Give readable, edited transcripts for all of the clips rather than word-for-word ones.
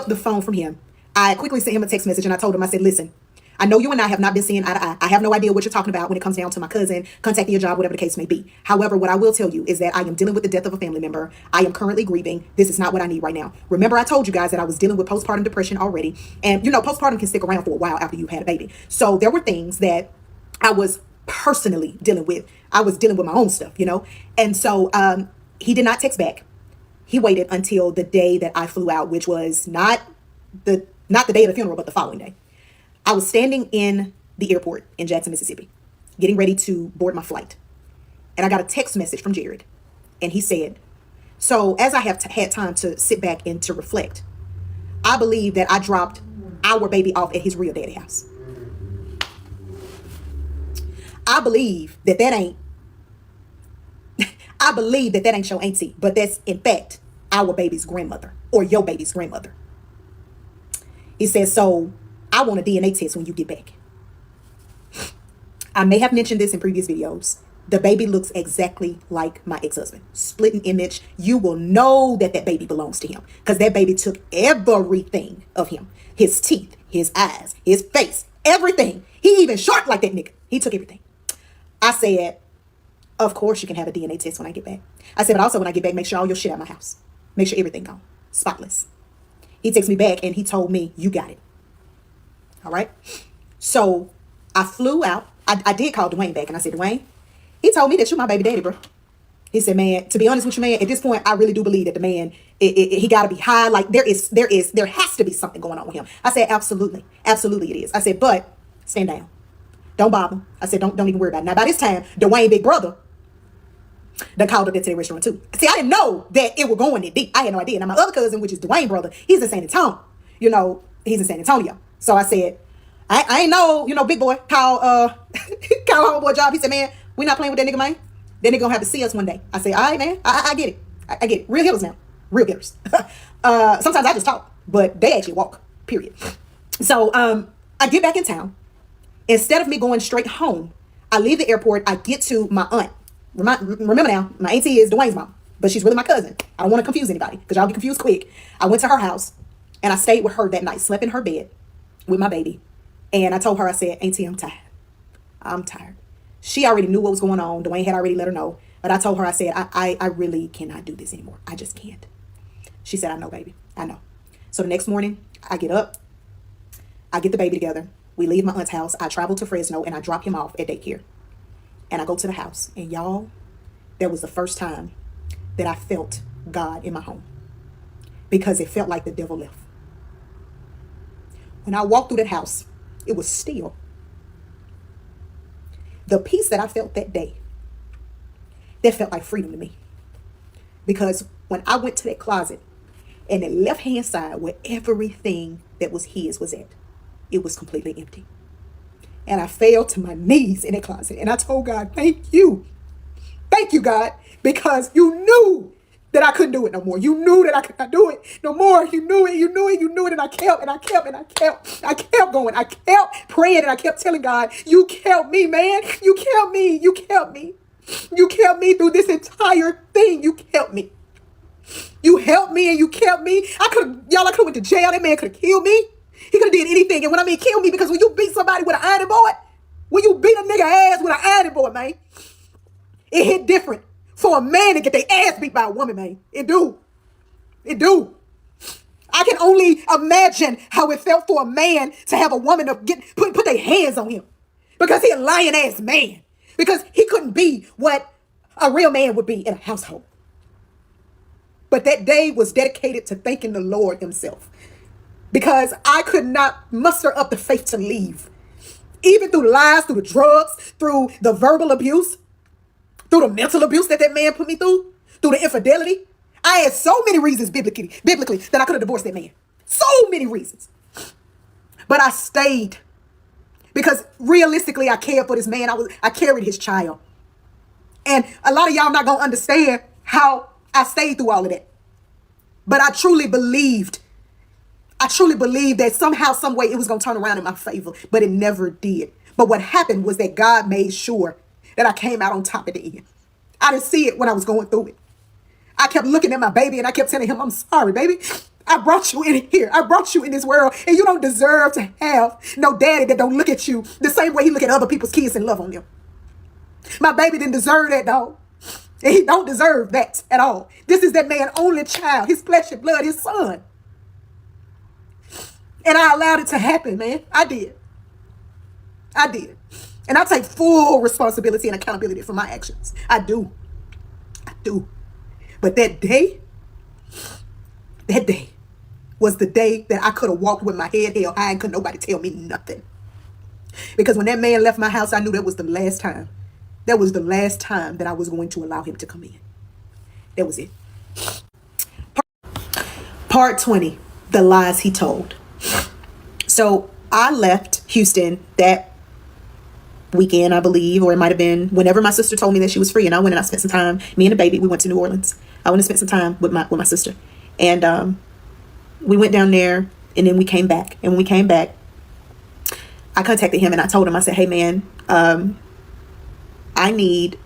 the phone from him, I quickly sent him a text message and I told him, I said, listen, I know you and I have not been seeing eye to eye. I have no idea what you're talking about when it comes down to my cousin contacting your job, whatever the case may be. However, what I will tell you is that I am dealing with the death of a family member. I am currently grieving. This is not what I need right now. Remember, I told you guys that I was dealing with postpartum depression already. And, postpartum can stick around for a while after you've had a baby. So there were things that I was personally dealing with. I was dealing with my own stuff, And so he did not text back. He waited until the day that I flew out, which was not the day of the funeral, but the following day. I was standing in the airport in Jackson, Mississippi, getting ready to board my flight. And I got a text message from Jared. And he said, so as I have had time to sit back and to reflect, I believe that I dropped our baby off at his real daddy house. I believe that ain't your auntie, but that's in fact our baby's grandmother or your baby's grandmother. He says, so I want a DNA test when you get back. I may have mentioned this in previous videos. The baby looks exactly like my ex-husband. Split an image. You will know that baby belongs to him because that baby took everything of him. His teeth, his eyes, his face, everything. He even sharp like that nigga. He took everything. I said, of course you can have a DNA test when I get back. I said, but also when I get back, make sure all your shit out of my house. Make sure everything gone. Spotless. He texted me back and he told me, you got it. All right. So I flew out. I did call Dwayne back and I said, Dwayne, he told me that you're my baby daddy, bro. He said, man, to be honest with you, man, at this point, I really do believe that the man, he got to be high. Like there has to be something going on with him. I said, absolutely. Absolutely it is. I said, but stand down. Don't bother. I said, don't even worry about it. Now, by this time, Dwayne, big brother, done called up at the restaurant too. See, I didn't know that it was going that deep. I had no idea. Now, my other cousin, which is Dwayne brother, he's in San Antonio. He's in San Antonio. So I said, I ain't know, big boy, call homeboy job. He said, man, we not playing with that nigga, man. That nigga gonna have to see us one day. I said, all right, man, I get it. I get it. Real hitters now. Real hitters. Sometimes I just talk, but they actually walk, period. So I get back in town. Instead of me going straight home, I leave the airport. I get to my aunt. Remember now, my auntie is Dwayne's mom, but she's really my cousin. I don't want to confuse anybody because y'all get confused quick. I went to her house and I stayed with her that night, slept in her bed with my baby. And I told her, I said, auntie, I'm tired. I'm tired. She already knew what was going on. Dwayne had already let her know. But I told her, I said, I really cannot do this anymore. I just can't. She said, I know, baby. I know. So the next morning, I get up. I get the baby together. We leave my aunt's house. I travel to Fresno and I drop him off at daycare. And I go to the house. And y'all, that was the first time that I felt God in my home. Because it felt like the devil left. When I walked through that house, it was still. The peace that I felt that day, that felt like freedom to me. Because when I went to that closet and the left-hand side where everything that was his was at, it was completely empty. And I fell to my knees in that closet and I told God, thank you. Thank you, God, because you knew that I couldn't do it no more. You knew that I could not do it no more. You knew it. And I kept going. I kept praying and I kept telling God, you kept me, man. You kept me. You kept me. You kept me through this entire thing. You kept me. You helped me and you kept me. I could have went to jail. That man could have killed me. He could have did anything. And when I mean kill me, because when you beat somebody with an iron board, when you beat a nigga ass with an iron board, man, it hit different. For a man to get their ass beat by a woman, man. It do. I can only imagine how it felt for a man to have a woman to put their hands on him. Because he a lying ass man. Because he couldn't be what a real man would be in a household. But that day was dedicated to thanking the Lord himself. Because I could not muster up the faith to leave. Even through lies, through the drugs, through the verbal abuse, through the mental abuse that man put me through the infidelity. I had so many reasons biblically that I could have divorced that man. So many reasons. But I stayed because realistically I cared for this man. I carried his child. And a lot of y'all not going to understand how I stayed through all of that. But I truly believed that somehow, some way it was going to turn around in my favor, but it never did. But what happened was that God made sure that I came out on top at the end. I didn't see it when I was going through it. I kept looking at my baby and I kept telling him, I'm sorry, baby. I brought you in here. I brought you in this world, and you don't deserve to have no daddy that don't look at you the same way he look at other people's kids and love on them. My baby didn't deserve that, dog. And he don't deserve that at all. This is that man's only child, his flesh and blood, his son. And I allowed it to happen, man. I did. And I take full responsibility and accountability for my actions. I do. But that day was the day that I could have walked with my head held high and could nobody tell me nothing. Because when that man left my house, I knew that was the last time. That was the last time that I was going to allow him to come in. That was it. Part 20, the lies he told. So I left Houston that weekend, I believe, or it might have been whenever my sister told me that she was free, and I went and I spent some time, me and the baby, we went to New Orleans. I went and spent some time with my sister. And we went down there, and then we came back. And when we came back, I contacted him and I told him, I said, hey man, I need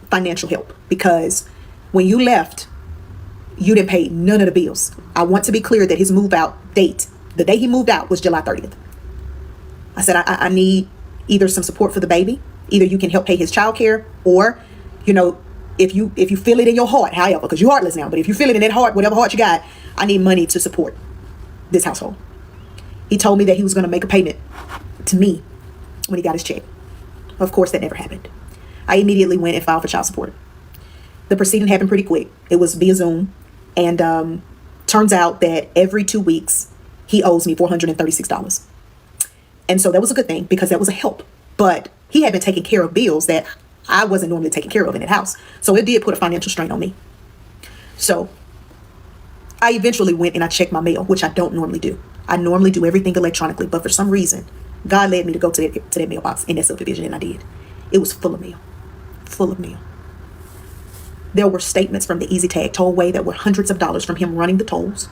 financial help, because when you left, you didn't pay none of the bills. I want to be clear that his move out date, the day he moved out, was July 30th. I said, I need either some support for the baby. Either you can help pay his child care, or, you know, if you feel it in your heart, however, because you're heartless now, but if you feel it in that heart, whatever heart you got, I need money to support this household. He told me that he was going to make a payment to me when he got his check. Of course, that never happened. I immediately went and filed for child support. The proceeding happened pretty quick. It was via Zoom. And turns out that every 2 weeks, he owes me $436. And so that was a good thing, because that was a help. But he had been taking care of bills that I wasn't normally taking care of in that house. So it did put a financial strain on me. So I eventually went and I checked my mail, which I don't normally do. I normally do everything electronically, but for some reason, God led me to go to that mailbox in that subdivision, and I did. It was full of mail. There were statements from the Easy Tag Tollway that were hundreds of dollars from him running the tolls.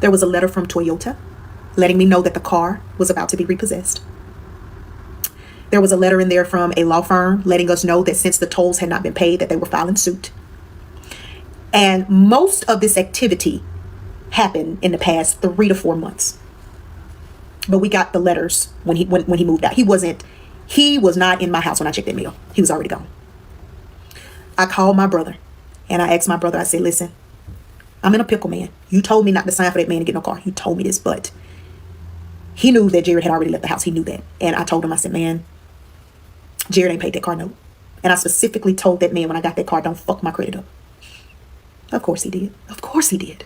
There was a letter from Toyota letting me know that the car was about to be repossessed. There was a letter in there from a law firm letting us know that since the tolls had not been paid, that they were filing suit. And most of this activity happened in the past 3 to 4 months. But we got the letters when he moved out. He was not in my house when I checked that mail. He was already gone. I called my brother and I asked my brother, I said, listen, I'm in a pickle, man. You told me not to sign for that man to get no car. You told me this, but he knew that Jared had already left the house. He knew that. And I told him, I said, man, Jared ain't paid that car note. And I specifically told that man when I got that car, don't fuck my credit up. Of course he did. Of course he did.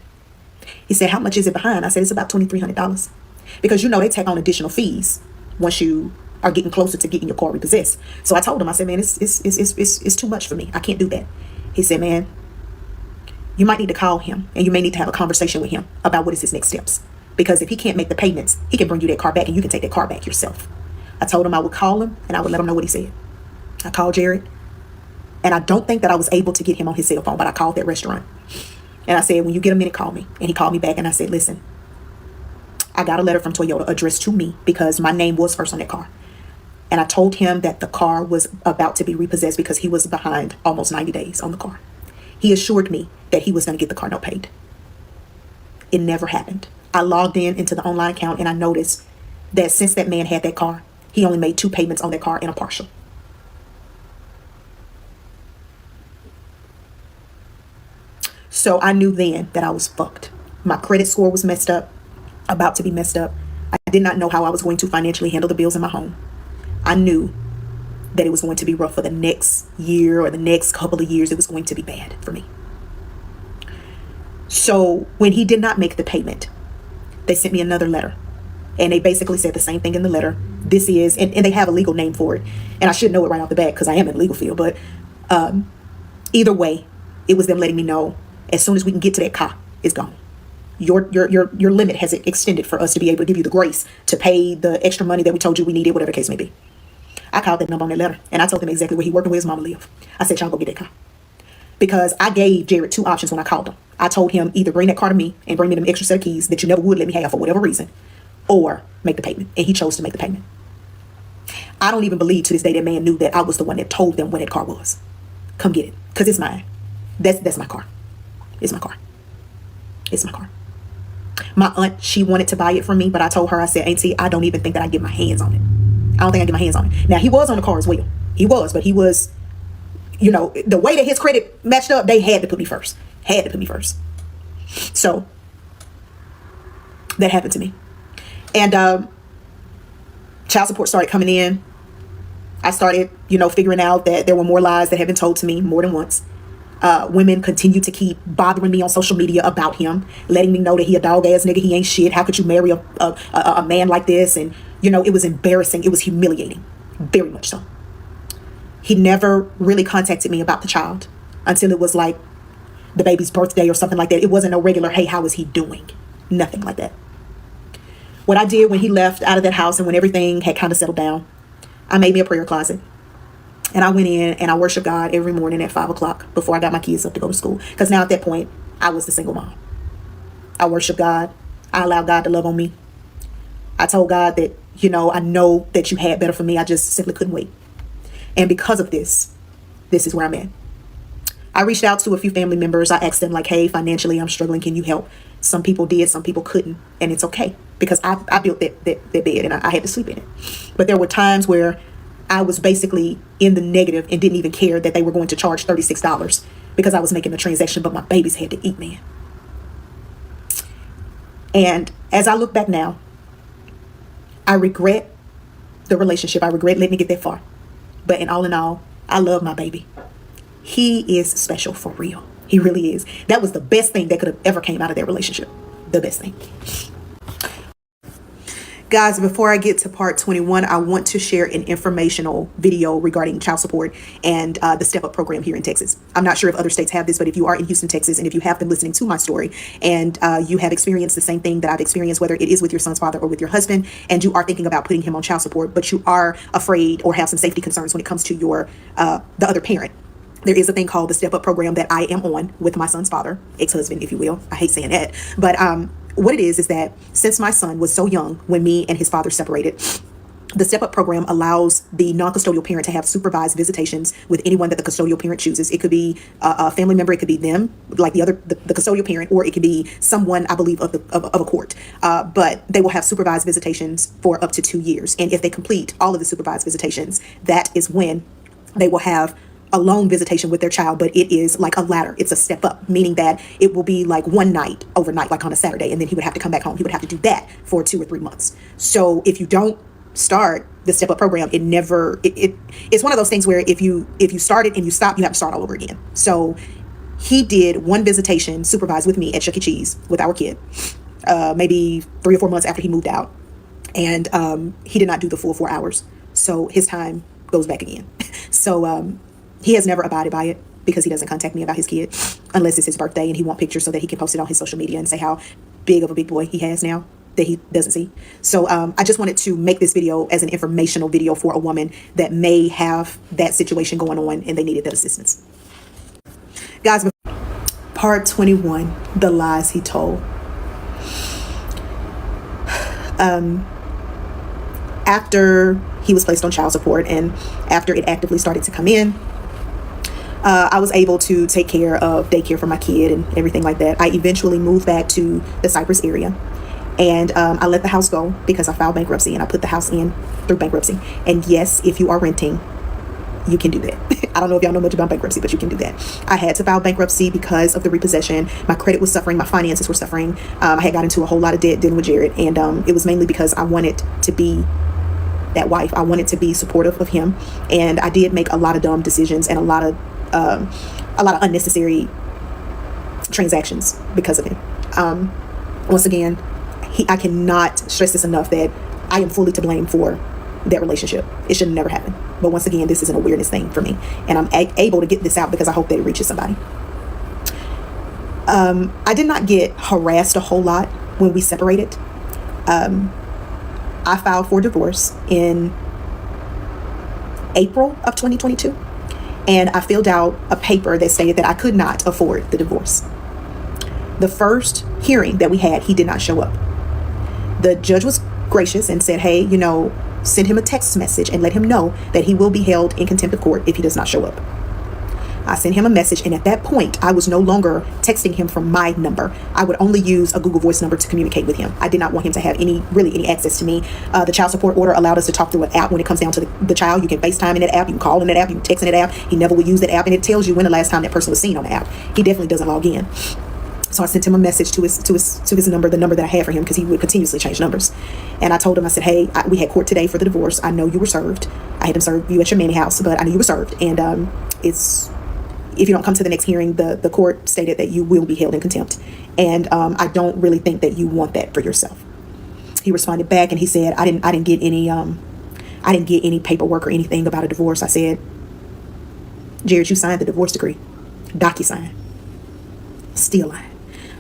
He said, how much is it behind? I said, it's about $2,300. Because, you know, they take on additional fees once you are getting closer to getting your car repossessed. So I told him, I said, man, it's too much for me. I can't do that. He said, man, you might need to call him and you may need to have a conversation with him about what is his next steps. Because if he can't make the payments, he can bring you that car back and you can take that car back yourself. I told him I would call him and I would let him know what he said. I called Jared, and I don't think that I was able to get him on his cell phone, but I called that restaurant. And I said, when you get a minute, call me. And he called me back and I said, listen, I got a letter from Toyota addressed to me because my name was first on that car. And I told him that the car was about to be repossessed because he was behind almost 90 days on the car. He assured me that he was going to get the car note paid. It never happened. I logged into the online account and I noticed that since that man had that car, he only made 2 payments on that car and a partial. So I knew then that I was fucked. My credit score was messed up, about to be messed up. I did not know how I was going to financially handle the bills in my home. I knew that it was going to be rough for the next year or the next couple of years. It was going to be bad for me. So when he did not make the payment, they sent me another letter. And they basically said the same thing in the letter. This is, and they have a legal name for it. And I should know it right off the bat because I am in the legal field. But either way, it was them letting me know as soon as we can get to that car, it's gone. Your limit has extended for us to be able to give you the grace to pay the extra money that we told you we needed, whatever the case may be. I called that number on that letter and I told them exactly where he worked and where his mama lived. I said, y'all go get that car. Because I gave Jared 2 options when I called him. I told him either bring that car to me and bring me them extra set of keys that you never would let me have for whatever reason, or make the payment. And he chose to make the payment. I don't even believe to this day that man knew that I was the one that told them where that car was. Come get it. Because it's mine. That's my car. It's my car. It's my car. My aunt, she wanted to buy it from me, but I told her, I said, Auntie, I don't even think that I get my hands on it. I don't think I get my hands on it. Now, he was on the car as well. He was, but he was, the way that his credit matched up, they had to put me first. Had to put me first. So that happened to me. And child support started coming in. I started, figuring out that there were more lies that had been told to me more than once. Women continued to keep bothering me on social media about him, letting me know that he a dog ass nigga, he ain't shit. How could you marry a man like this? And, it was embarrassing. It was humiliating. Very much so. He never really contacted me about the child until it was like the baby's birthday or something like that. It wasn't no regular, hey, how is he doing? Nothing like that. What I did when he left out of that house and when everything had kind of settled down, I made me a prayer closet. And I went in and I worshiped God every morning at 5 o'clock before I got my kids up to go to school. Because now at that point, I was the single mom. I worshiped God. I allowed God to love on me. I told God that, I know that you had better for me. I just simply couldn't wait. And because of this is where I'm at. I reached out to a few family members. I asked them like, hey, financially, I'm struggling. Can you help? Some people did, some people couldn't. And it's okay because I built that bed and I had to sleep in it. But there were times where I was basically in the negative and didn't even care that they were going to charge $36 because I was making a transaction, but my babies had to eat, man. And as I look back now, I regret the relationship. I regret letting it get that far. But in all, I love my baby. He is special for real. He really is. That was the best thing that could have ever came out of that relationship. The best thing. Guys, before I get to part 21, I want to share an informational video regarding child support and the Step Up program here in Texas. I'm not sure if other states have this, but if you are in Houston, Texas, and if you have been listening to my story and you have experienced the same thing that I've experienced, whether it is with your son's father or with your husband, and you are thinking about putting him on child support, but you are afraid or have some safety concerns when it comes to your the other parent, there is a thing called the Step Up program that I am on with my son's father, ex-husband, if you will. I hate saying that, but what it is that since my son was so young when me and his father separated, the Step Up program allows the non-custodial parent to have supervised visitations with anyone that the custodial parent chooses. It could be a family member, it could be them, like the custodial parent, or it could be someone, I believe, of a court. But they will have supervised visitations for up to 2 years. And if they complete all of the supervised visitations, that is when they will have a lone visitation with their child, but it is like a ladder. It's a step up, meaning that it will be like one night overnight, like on a Saturday, and then he would have to come back home. He would have to do that for 2 or 3 months. So if you don't start the Step Up program, it's one of those things where if you start it and you stop, you have to start all over again. So he did one visitation supervised with me at Chuck E. Cheese with our kid, maybe 3 or 4 months after he moved out, and he did not do the full 4 hours. So his time goes back again. So he has never abided by it because he doesn't contact me about his kid unless it's his birthday and he wants pictures so that he can post it on his social media and say how big of a big boy he has now that he doesn't see. So I just wanted to make this video as an informational video for a woman that may have that situation going on and they needed that assistance. Guys, part 21, the lies he told. After he was placed on child support and after it actively started to come in, I was able to take care of daycare for my kid and everything like that. I eventually moved back to the Cypress area, and I let the house go because I filed bankruptcy and I put the house in through bankruptcy. And yes, if you are renting, you can do that. I don't know if y'all know much about bankruptcy, but you can do that. I had to file bankruptcy because of the repossession. My credit was suffering. My finances were suffering. I had got into a whole lot of debt dealing with Jared, and it was mainly because I wanted to be that wife. I wanted to be supportive of him, and I did make a lot of dumb decisions and a lot of unnecessary transactions because of him. Once again, I cannot stress this enough that I am fully to blame for that relationship. It should have never happened. But once again, this is an awareness thing for me, and I'm able to get this out because I hope that it reaches somebody. I did not get harassed a whole lot when we separated. I filed for divorce in April of 2022. And I filled out a paper that stated that I could not afford the divorce. The first hearing that we had, he did not show up. The judge was gracious and said, hey, send him a text message and let him know that he will be held in contempt of court if he does not show up. I sent him a message, and at that point, I was no longer texting him from my number. I would only use a Google Voice number to communicate with him. I did not want him to have any access to me. The child support order allowed us to talk through an app when it comes down to the child. You can FaceTime in that app, you can call in that app, you can text in that app. He never would use that app, and it tells you when the last time that person was seen on the app. He definitely doesn't log in. So I sent him a message to his number, the number that I had for him, because he would continuously change numbers. And I told him, I said, hey, we had court today for the divorce. I know you were served. I had them serve you at your manny house, but I knew you were served. And if you don't come to the next hearing, the court stated that you will be held in contempt. And I don't really think that you want that for yourself. He responded back and he said, I didn't get any paperwork or anything about a divorce. I said, Jared, you signed the divorce decree. DocuSign. Still lying.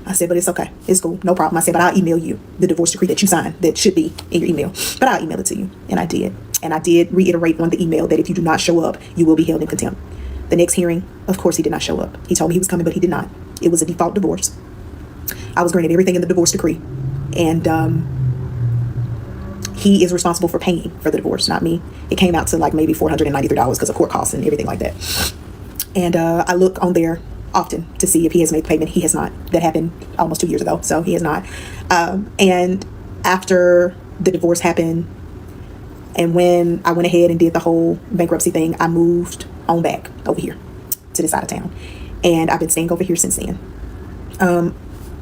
I said, but it's okay. It's cool. No problem. I said, but I'll email you the divorce decree that you signed that should be in your email. But I'll email it to you. And I did. And I did reiterate on the email that if you do not show up, you will be held in contempt. The next hearing, of course, he did not show up. He told me he was coming, but he did not. It was a default divorce. I was granted everything in the divorce decree. And he is responsible for paying for the divorce, not me. It came out to like maybe $493 because of court costs and everything like that. And I look on there often to see if he has made payment. He has not. That happened almost 2 years ago, so he has not. And after the divorce happened, and when I went ahead and did the whole bankruptcy thing, I moved on back over here to this side of town, and I've been staying over here since then.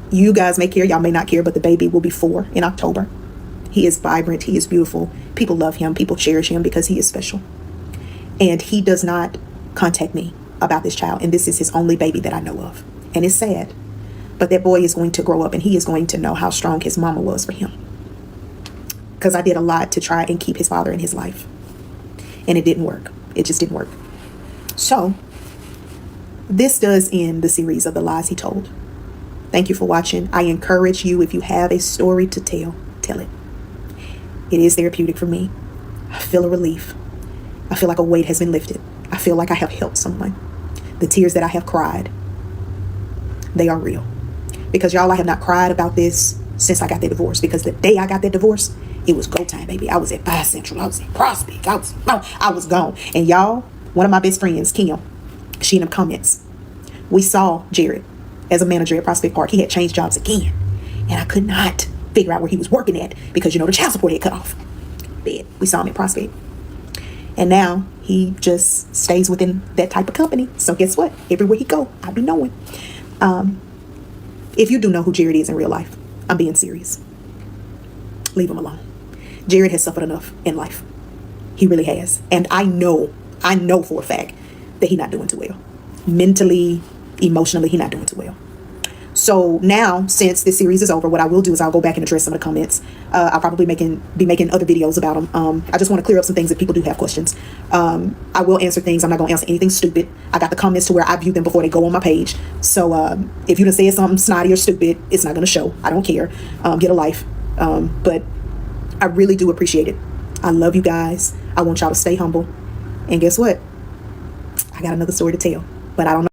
You guys may care, y'all may not care, but the baby will be 4 in October. He is vibrant, he is beautiful. People love him, people cherish him because he is special. And he does not contact me about this child, and this is his only baby that I know of. And it's sad, but that boy is going to grow up and he is going to know how strong his mama was for him, because I did a lot to try and keep his father in his life, and it didn't work. It just didn't work. So this does end the series of the lies he told. Thank you for watching. I encourage you, if you have a story to tell, tell it. It is therapeutic for me. I feel a relief. I feel like a weight has been lifted. I feel like I have helped someone. The tears that I have cried, they are real. Because y'all, I have not cried about this since I got that divorce. Because the day I got that divorce, it was go time, baby. I was at 5 Central. I was at Prospect. I was gone. And y'all, one of my best friends, Kim, she in the comments, we saw Jared as a manager at Prospect Park. He had changed jobs again. And I could not figure out where he was working at because, the child support had cut off. But we saw him at Prospect. And now he just stays within that type of company. So guess what? Everywhere he go, I be knowing. If you do know who Jared is in real life, I'm being serious. Leave him alone. Jared has suffered enough in life. He really has. And I know for a fact that he's not doing too well. Mentally, emotionally, he's not doing too well. So now, since this series is over, what I will do is I'll go back and address some of the comments. I'll probably be making other videos about them. I just want to clear up some things if people do have questions. I will answer things. I'm not going to answer anything stupid. I got the comments to where I view them before they go on my page. So if you done said something snotty or stupid, it's not going to show. I don't care. Get a life. But I really do appreciate it. I love you guys. I want y'all to stay humble. And guess what? I got another story to tell, but I don't know.